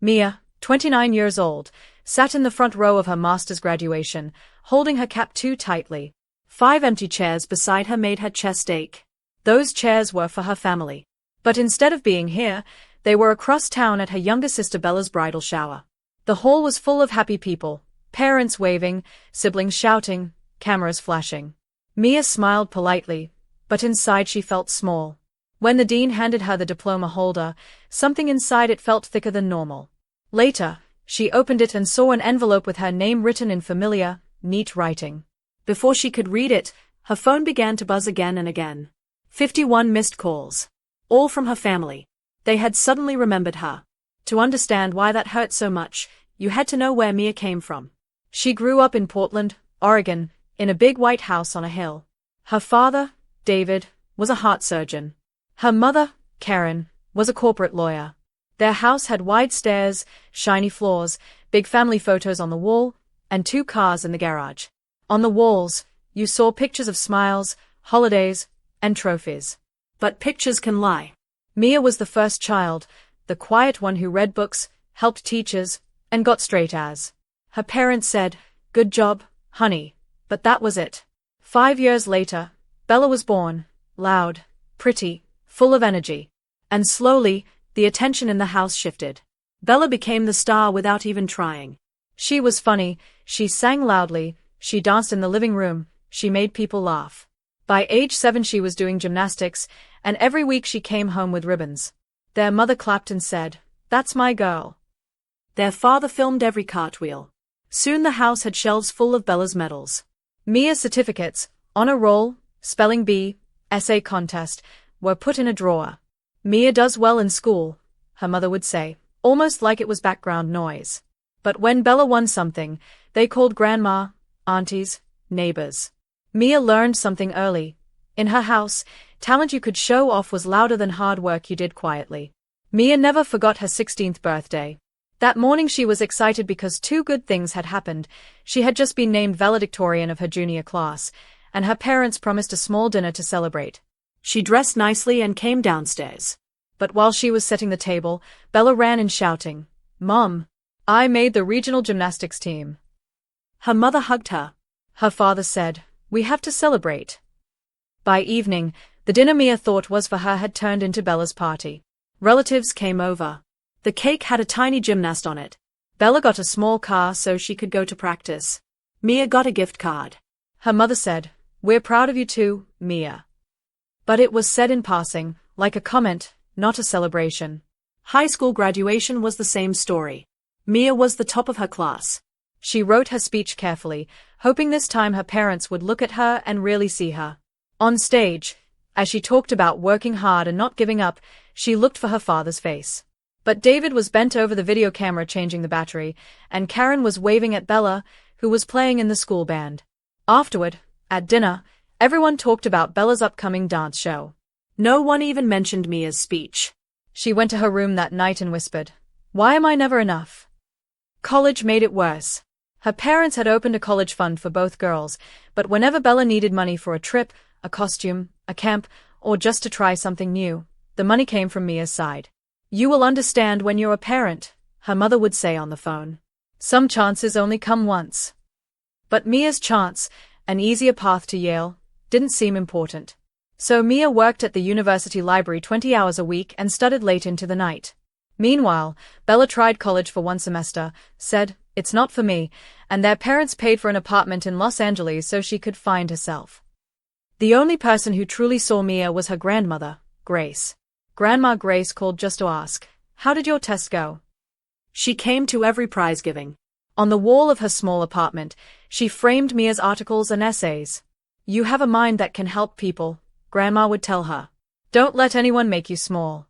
Mia, 29 years old, sat in the front row of her master's graduation, holding her cap too tightly. 5 empty chairs beside her made her chest ache. Those chairs were for her family. But instead of being here, they were across town at her younger sister Bella's bridal shower. The hall was full of happy people, parents waving, siblings shouting, cameras flashing. Mia smiled politely, but inside she felt small. When the dean handed her the diploma holder, something inside it felt thicker than normal. Later, she opened it and saw an envelope with her name written in familiar, neat writing. Before she could read it, her phone began to buzz again and again. 51 missed calls. All from her family. They had suddenly remembered her. To understand why that hurt so much, you had to know where Mia came from. She grew up in Portland, Oregon, in a big white house on a hill. Her father, David, was a heart surgeon. Her mother, Karen, was a corporate lawyer. Their house had wide stairs, shiny floors, big family photos on the wall, and 2 cars in the garage. On the walls, you saw pictures of smiles, holidays, and trophies. But pictures can lie. Mia was the first child, the quiet one who read books, helped teachers, and got straight A's. Her parents said, "Good job, honey," but that was it. 5 years later, Bella was born, loud, pretty, full of energy. And slowly, the attention in the house shifted. Bella became the star without even trying. She was funny, she sang loudly, she danced in the living room, she made people laugh. By age 7 she was doing gymnastics, and every week she came home with ribbons. Their mother clapped and said, "That's my girl." Their father filmed every cartwheel. Soon the house had shelves full of Bella's medals. Mia's certificates, honor roll, spelling bee, essay contest, were put in a drawer. "Mia does well in school," her mother would say, almost like it was background noise. But when Bella won something, they called grandma, aunties, neighbors. Mia learned something early. In her house, talent you could show off was louder than hard work you did quietly. Mia never forgot her 16th birthday. That morning she was excited because 2 good things had happened. She had just been named valedictorian of her junior class, and her parents promised a small dinner to celebrate. She dressed nicely and came downstairs. But while she was setting the table, Bella ran in shouting, "Mom, I made the regional gymnastics team." Her mother hugged her. Her father said, "We have to celebrate." By evening, the dinner Mia thought was for her had turned into Bella's party. Relatives came over. The cake had a tiny gymnast on it. Bella got a small car so she could go to practice. Mia got a gift card. Her mother said, "We're proud of you too, Mia." But it was said in passing, like a comment, not a celebration. High school graduation was the same story. Mia was the top of her class. She wrote her speech carefully, hoping this time her parents would look at her and really see her. On stage, as she talked about working hard and not giving up, she looked for her father's face. But David was bent over the video camera changing the battery, and Karen was waving at Bella, who was playing in the school band. Afterward, at dinner, everyone talked about Bella's upcoming dance show. No one even mentioned Mia's speech. She went to her room that night and whispered, "Why am I never enough?" College made it worse. Her parents had opened a college fund for both girls, but whenever Bella needed money for a trip, a costume, a camp, or just to try something new, the money came from Mia's side. "You will understand when you're a parent," her mother would say on the phone. "Some chances only come once." But Mia's chance, an easier path to Yale, didn't seem important. So Mia worked at the university library 20 hours a week and studied late into the night. Meanwhile, Bella tried college for 1 semester, said, "It's not for me," and their parents paid for an apartment in Los Angeles so she could find herself. The only person who truly saw Mia was her grandmother, Grace. Grandma Grace called just to ask, "How did your test go?" She came to every prize giving. On the wall of her small apartment, she framed Mia's articles and essays. "You have a mind that can help people," Grandma would tell her. "Don't let anyone make you small."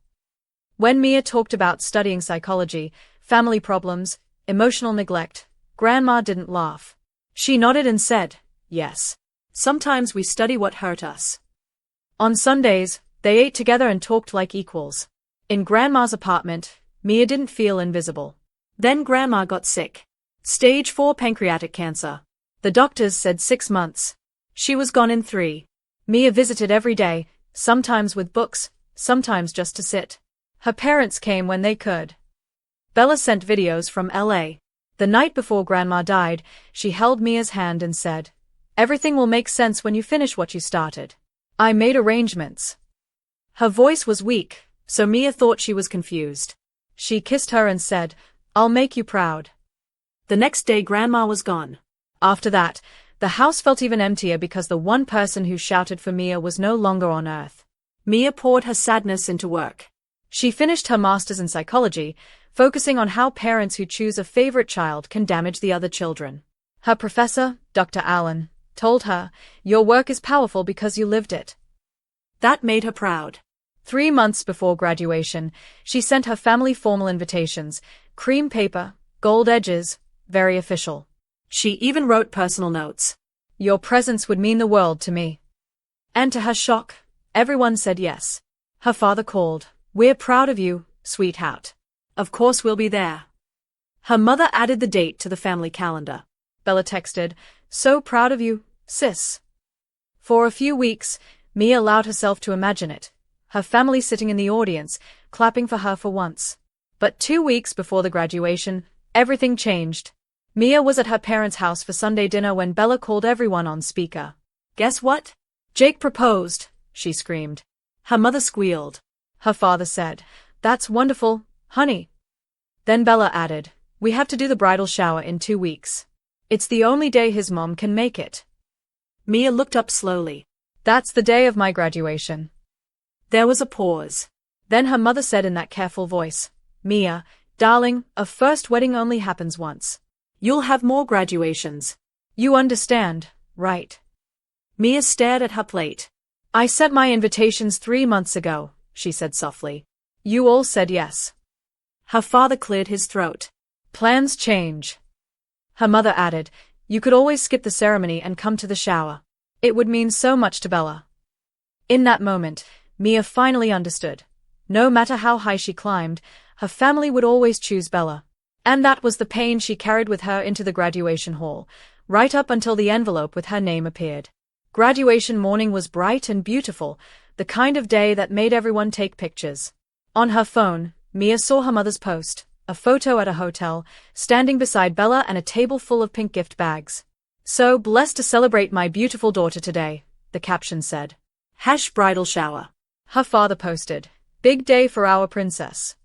When Mia talked about studying psychology, family problems, emotional neglect, Grandma didn't laugh. She nodded and said, "Yes. Sometimes we study what hurt us." On Sundays, they ate together and talked like equals. In Grandma's apartment, Mia didn't feel invisible. Then Grandma got sick. Stage 4 pancreatic cancer. The doctors said 6 months. She was gone in 3. Mia visited every day, sometimes with books, sometimes just to sit. Her parents came when they could. Bella sent videos from LA. The night before Grandma died, she held Mia's hand and said, "Everything will make sense when you finish what you started. I made arrangements." Her voice was weak, so Mia thought she was confused. She kissed her and said, "I'll make you proud." The next day Grandma was gone. After that, the house felt even emptier because the one person who shouted for Mia was no longer on earth. Mia poured her sadness into work. She finished her master's in psychology, focusing on how parents who choose a favorite child can damage the other children. Her professor, Dr. Allen, told her, "Your work is powerful because you lived it." That made her proud. 3 months before graduation, she sent her family formal invitations, cream paper, gold edges, very official. She even wrote personal notes. "Your presence would mean the world to me." And to her shock, everyone said yes. Her father called, "We're proud of you, sweetheart. Of course we'll be there." Her mother added the date to the family calendar. Bella texted, "So proud of you, sis." For a few weeks, Mia allowed herself to imagine it. Her family sitting in the audience, clapping for her for once. But 2 weeks before the graduation, everything changed. Mia was at her parents' house for Sunday dinner when Bella called everyone on speaker. "Guess what? Jake proposed," she screamed. Her mother squealed. Her father said, "That's wonderful, honey." Then Bella added, "We have to do the bridal shower in 2 weeks. It's the only day his mom can make it." Mia looked up slowly. "That's the day of my graduation." There was a pause. Then her mother said in that careful voice, "Mia, darling, a first wedding only happens once. You'll have more graduations. You understand, right?" Mia stared at her plate. "I sent my invitations 3 months ago," she said softly. "You all said yes." Her father cleared his throat. "Plans change." Her mother added, "You could always skip the ceremony and come to the shower. It would mean so much to Bella." In that moment, Mia finally understood. No matter how high she climbed, her family would always choose Bella. And that was the pain she carried with her into the graduation hall, right up until the envelope with her name appeared. Graduation morning was bright and beautiful, the kind of day that made everyone take pictures. On her phone, Mia saw her mother's post, a photo at a hotel, standing beside Bella and a table full of pink gift bags. "So blessed to celebrate my beautiful daughter today," the caption said. #bridal shower. Her father posted, "Big day for our princess."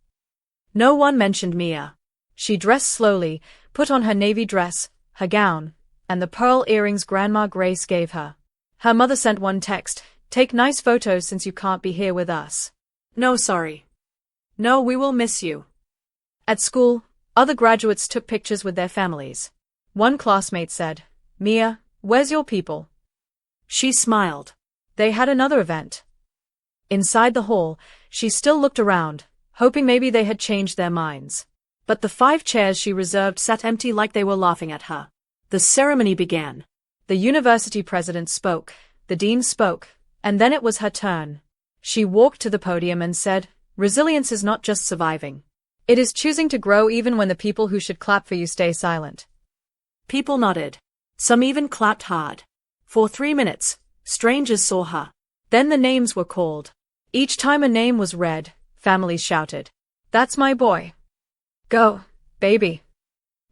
No one mentioned Mia. She dressed slowly, put on her navy dress, her gown, and the pearl earrings Grandma Grace gave her. Her mother sent one text, "Take nice photos since you can't be here with us." "No, sorry. No, we will miss you." At school, other graduates took pictures with their families. One classmate said, "Mia, where's your people?" She smiled. They had another event. Inside the hall, she still looked around, hoping maybe they had changed their minds. But the 5 chairs she reserved sat empty like they were laughing at her. The ceremony began. The university president spoke, the dean spoke, and then it was her turn. She walked to the podium and said, "Resilience is not just surviving. It is choosing to grow even when the people who should clap for you stay silent." People nodded. Some even clapped hard. For 3 minutes, strangers saw her. Then the names were called. Each time a name was read, families shouted, "That's my boy. Go, baby."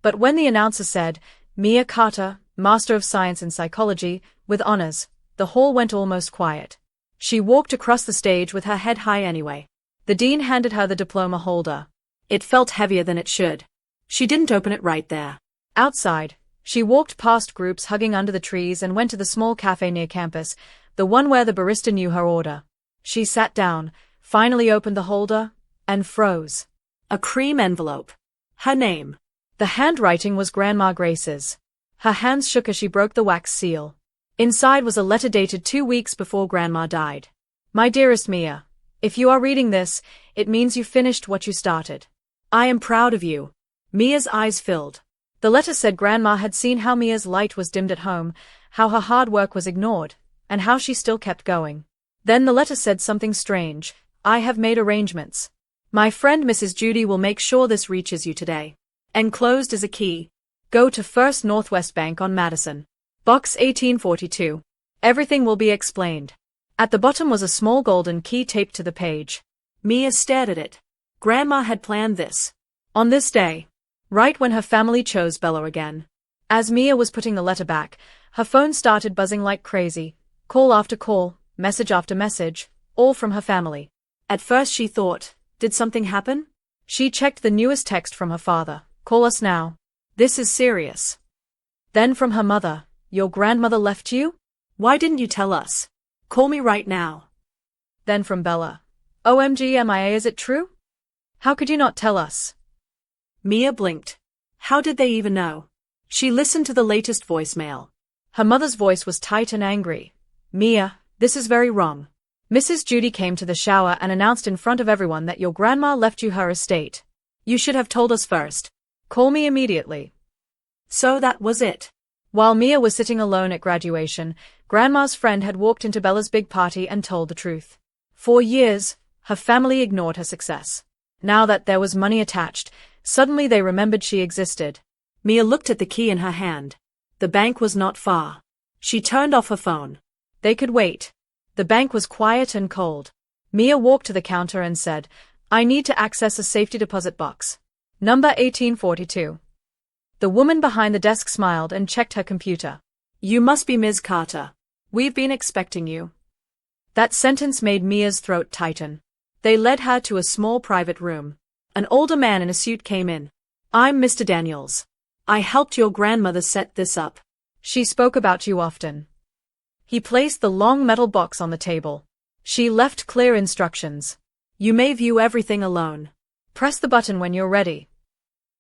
But when the announcer said, "Mia Carter, Master of Science in Psychology, with honors," the hall went almost quiet. She walked across the stage with her head high anyway. The dean handed her the diploma holder. It felt heavier than it should. She didn't open it right there. Outside, she walked past groups hugging under the trees and went to the small cafe near campus, the one where the barista knew her order. She sat down, finally opened the holder, and froze. A cream envelope. Her name. The handwriting was Grandma Grace's. Her hands shook as she broke the wax seal. Inside was a letter dated 2 weeks before Grandma died. "My dearest Mia, if you are reading this, it means you finished what you started. I am proud of you." Mia's eyes filled. The letter said Grandma had seen how Mia's light was dimmed at home, how her hard work was ignored, and how she still kept going. Then the letter said something strange. "I have made arrangements. My friend Mrs. Judy will make sure this reaches you today. Enclosed is a key. Go to First Northwest Bank on Madison. Box 1842. Everything will be explained." At the bottom was a small golden key taped to the page. Mia stared at it. Grandma had planned this. On this day, right when her family chose Bella again. As Mia was putting the letter back, her phone started buzzing like crazy, call after call, message after message, all from her family. At first she thought, did something happen? She checked the newest text from her father, call us now. This is serious. Then from her mother, your grandmother left you? Why didn't you tell us? Call me right now. Then from Bella, OMG MIA, is it true? How could you not tell us? Mia blinked. How did they even know? She listened to the latest voicemail. Her mother's voice was tight and angry. Mia, this is very wrong. Mrs. Judy came to the shower and announced in front of everyone that your grandma left you her estate. You should have told us first. Call me immediately. So that was it. While Mia was sitting alone at graduation, Grandma's friend had walked into Bella's big party and told the truth. For years, her family ignored her success. Now that there was money attached, suddenly they remembered she existed. Mia looked at the key in her hand. The bank was not far. She turned off her phone. They could wait. The bank was quiet and cold. Mia walked to the counter and said, I need to access a safety deposit box. Number 1842. The woman behind the desk smiled and checked her computer. You must be Ms. Carter. We've been expecting you. That sentence made Mia's throat tighten. They led her to a small private room. An older man in a suit came in. I'm Mr. Daniels. I helped your grandmother set this up. She spoke about you often. He placed the long metal box on the table. She left clear instructions. You may view everything alone. Press the button when you're ready.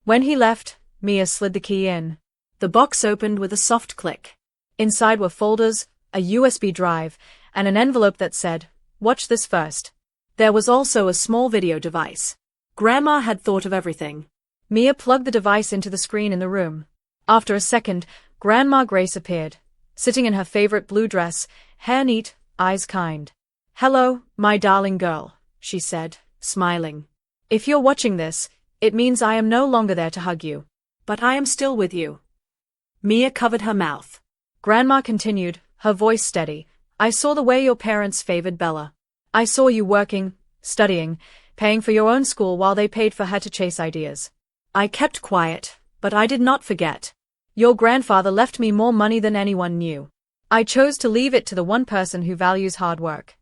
When he left, Mia slid the key in. The box opened with a soft click. Inside were folders, a USB drive, and an envelope that said, watch this first. There was also a small video device. Grandma had thought of everything. Mia plugged the device into the screen in the room. After a second, Grandma Grace appeared, sitting in her favorite blue dress, hair neat, eyes kind. Hello, my darling girl, she said, smiling. If you're watching this, it means I am no longer there to hug you. But I am still with you. Mia covered her mouth. Grandma continued, her voice steady. I saw the way your parents favored Bella. I saw you working, studying, paying for your own school while they paid for her to chase ideas. I kept quiet, but I did not forget. Your grandfather left me more money than anyone knew. I chose to leave it to the one person who values hard work.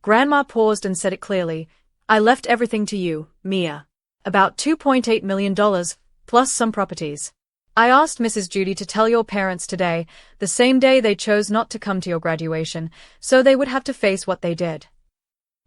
Grandma paused and said it clearly. I left everything to you, Mia. About $2.8 million, plus some properties. I asked Mrs. Judy to tell your parents today, the same day they chose not to come to your graduation, so they would have to face what they did.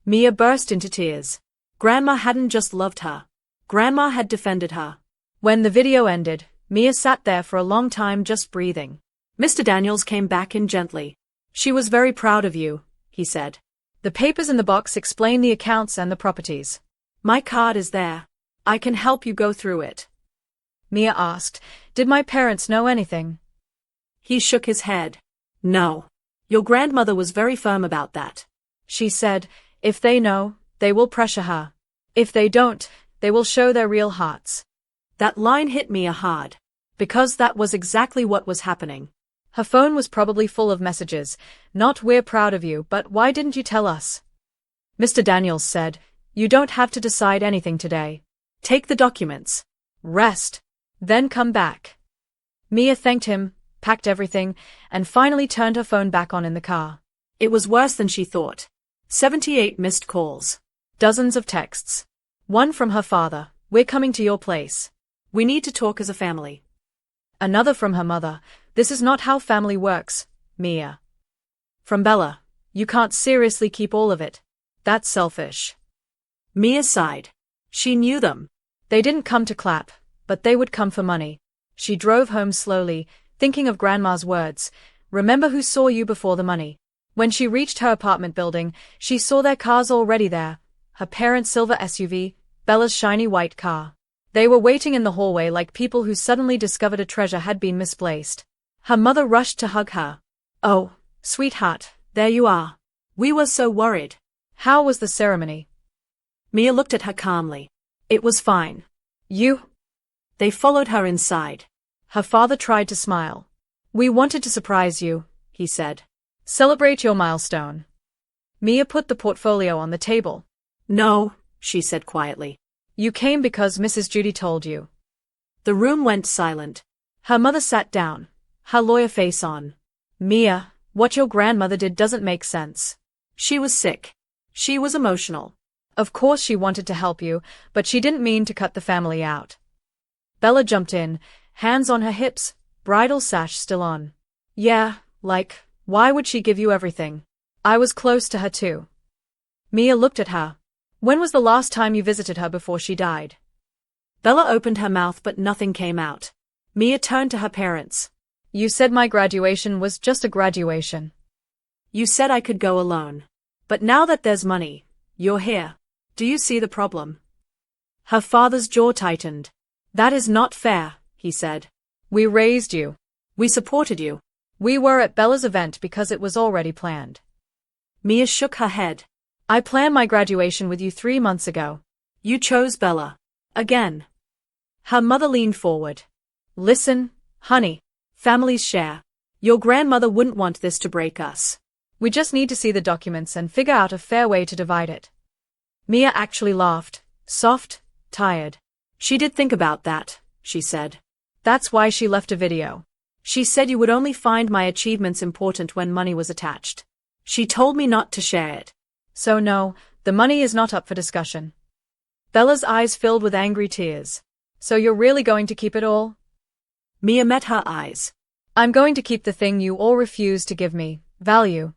Mia burst into tears. Grandma hadn't just loved her. Grandma had defended her. When the video ended, Mia sat there for a long time just breathing. Mr. Daniels came back in gently. She was very proud of you, he said. The papers in the box explain the accounts and the properties. My card is there. I can help you go through it. Mia asked, did my parents know anything? He shook his head. No. Your grandmother was very firm about that. She said, if they know, they will pressure her. If they don't, they will show their real hearts. That line hit Mia hard. Because that was exactly what was happening. Her phone was probably full of messages. Not we're proud of you, but why didn't you tell us? Mr. Daniels said, you don't have to decide anything today. Take the documents. Rest. Then come back. Mia thanked him, packed everything, and finally turned her phone back on in the car. It was worse than she thought. 78 missed calls. Dozens of texts. One from her father, we're coming to your place. We need to talk as a family. Another from her mother, this is not how family works, Mia. From Bella, you can't seriously keep all of it. That's selfish. Mia sighed. She knew them. They didn't come to clap, but they would come for money. She drove home slowly, thinking of Grandma's words, remember who saw you before the money. When she reached her apartment building, she saw their cars already there, her parents' silver SUV, Bella's shiny white car. They were waiting in the hallway like people who suddenly discovered a treasure had been misplaced. Her mother rushed to hug her. Oh, sweetheart, there you are. We were so worried. How was the ceremony? Mia looked at her calmly. It was fine. You? They followed her inside. Her father tried to smile. We wanted to surprise you, he said. Celebrate your milestone. Mia put the portfolio on the table. No, she said quietly. You came because Mrs. Judy told you. The room went silent. Her mother sat down, her lawyer face on. Mia, what your grandmother did doesn't make sense. She was sick. She was emotional. Of course she wanted to help you, but she didn't mean to cut the family out. Bella jumped in, hands on her hips, bridal sash still on. Yeah, like, why would she give you everything? I was close to her too. Mia looked at her. When was the last time you visited her before she died? Bella opened her mouth but nothing came out. Mia turned to her parents. You said my graduation was just a graduation. You said I could go alone. But now that there's money, you're here. Do you see the problem? Her father's jaw tightened. That is not fair, he said. We raised you. We supported you. We were at Bella's event because it was already planned. Mia shook her head. I planned my graduation with you 3 months ago. You chose Bella. Again. Her mother leaned forward. Listen, honey. Families share. Your grandmother wouldn't want this to break us. We just need to see the documents and figure out a fair way to divide it. Mia actually laughed, soft, tired. She did think about that, she said. That's why she left a video. She said you would only find my achievements important when money was attached. She told me not to share it. So no, the money is not up for discussion. Bella's eyes filled with angry tears. So you're really going to keep it all? Mia met her eyes. I'm going to keep the thing you all refused to give me, value.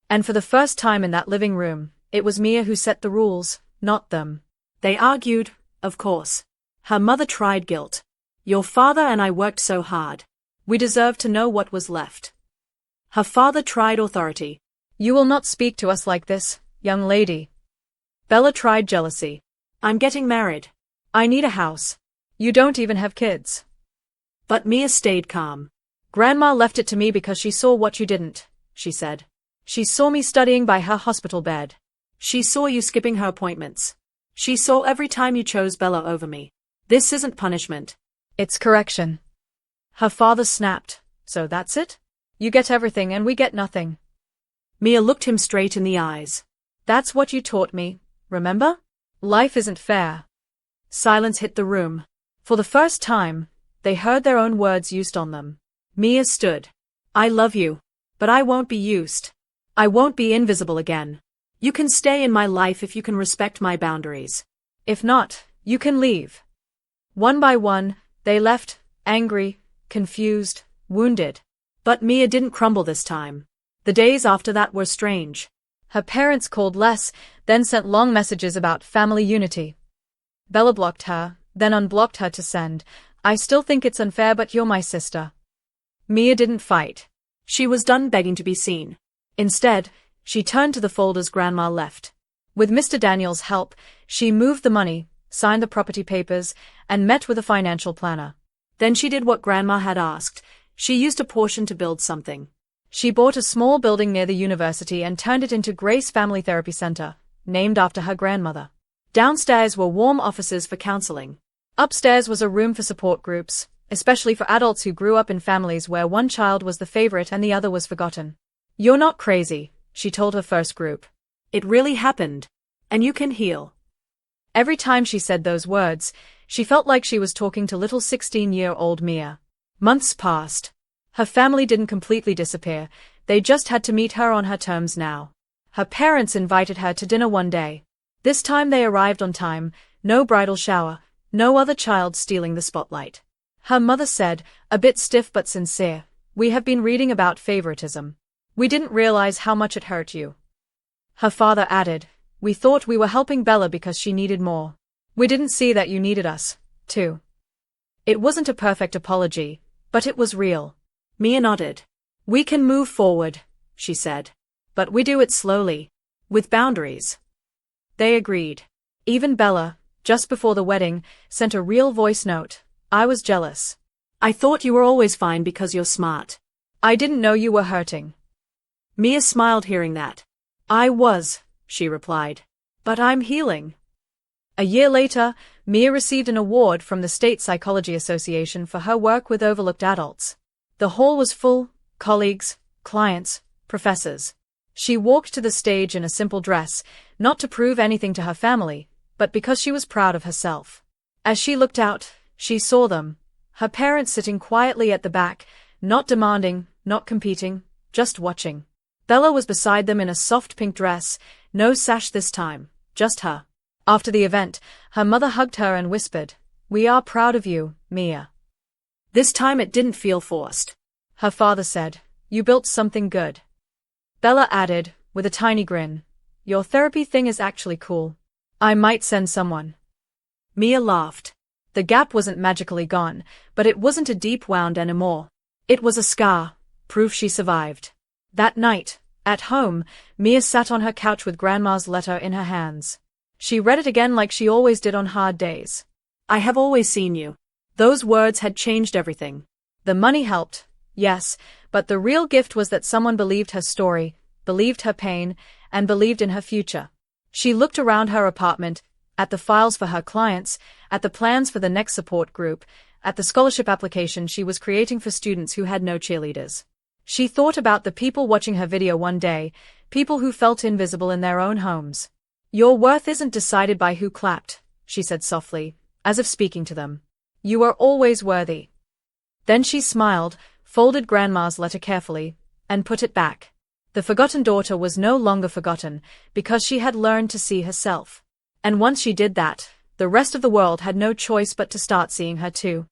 And for the first time in that living room, it was Mia who set the rules, not them. They argued, of course. Her mother tried guilt. Your father and I worked so hard. We deserve to know what was left. Her father tried authority. You will not speak to us like this, young lady. Bella tried jealousy. I'm getting married. I need a house. You don't even have kids. But Mia stayed calm. Grandma left it to me because she saw what you didn't, she said. She saw me studying by her hospital bed. She saw you skipping her appointments. She saw every time you chose Bella over me. This isn't punishment. It's correction. Her father snapped. So that's it? You get everything and we get nothing. Mia looked him straight in the eyes. That's what you taught me, remember? Life isn't fair. Silence hit the room. For the first time, they heard their own words used on them. Mia stood. I love you. But I won't be used. I won't be invisible again. You can stay in my life if you can respect my boundaries. If not, you can leave. One by one, they left, angry, confused, wounded. But Mia didn't crumble this time. The days after that were strange. Her parents called less, then sent long messages about family unity. Bella blocked her, then unblocked her to send, I still think it's unfair but you're my sister. Mia didn't fight. She was done begging to be seen. Instead, she turned to the folders Grandma left. With Mr. Daniel's help, she moved the money, signed the property papers, and met with a financial planner. Then she did what Grandma had asked. She used a portion to build something. She bought a small building near the university and turned it into Grace Family Therapy Center, named after her grandmother. Downstairs were warm offices for counseling. Upstairs was a room for support groups, especially for adults who grew up in families where one child was the favorite and the other was forgotten. You're not crazy, she told her first group. It really happened. And you can heal. Every time she said those words, she felt like she was talking to little 16-year-old Mia. Months passed. Her family didn't completely disappear, they just had to meet her on her terms now. Her parents invited her to dinner one day. This time they arrived on time, no bridal shower, no other child stealing the spotlight. Her mother said, a bit stiff but sincere, we have been reading about favoritism. We didn't realize how much it hurt you. Her father added, we thought we were helping Bella because she needed more. We didn't see that you needed us, too. It wasn't a perfect apology, but it was real. Mia nodded. We can move forward, she said. But we do it slowly. With boundaries. They agreed. Even Bella, just before the wedding, sent a real voice note. I was jealous. I thought you were always fine because you're smart. I didn't know you were hurting. Mia smiled hearing that. I was, she replied. But I'm healing. A year later, Mia received an award from the State Psychology Association for her work with overlooked adults. The hall was full, colleagues, clients, professors. She walked to the stage in a simple dress, not to prove anything to her family, but because she was proud of herself. As she looked out, she saw them, her parents sitting quietly at the back, not demanding, not competing, just watching. Bella was beside them in a soft pink dress, no sash this time, just her. After the event, her mother hugged her and whispered, "We are proud of you, Mia." This time it didn't feel forced. Her father said, "You built something good." Bella added, with a tiny grin, "Your therapy thing is actually cool. I might send someone." Mia laughed. The gap wasn't magically gone, but it wasn't a deep wound anymore. It was a scar, proof she survived. That night, at home, Mia sat on her couch with Grandma's letter in her hands. She read it again like she always did on hard days. "I have always seen you." Those words had changed everything. The money helped, yes, but the real gift was that someone believed her story, believed her pain, and believed in her future. She looked around her apartment, at the files for her clients, at the plans for the next support group, at the scholarship application she was creating for students who had no cheerleaders. She thought about the people watching her video one day, people who felt invisible in their own homes. "Your worth isn't decided by who clapped," she said softly, as if speaking to them. "You are always worthy." Then she smiled, folded Grandma's letter carefully, and put it back. The forgotten daughter was no longer forgotten, because she had learned to see herself. And once she did that, the rest of the world had no choice but to start seeing her too.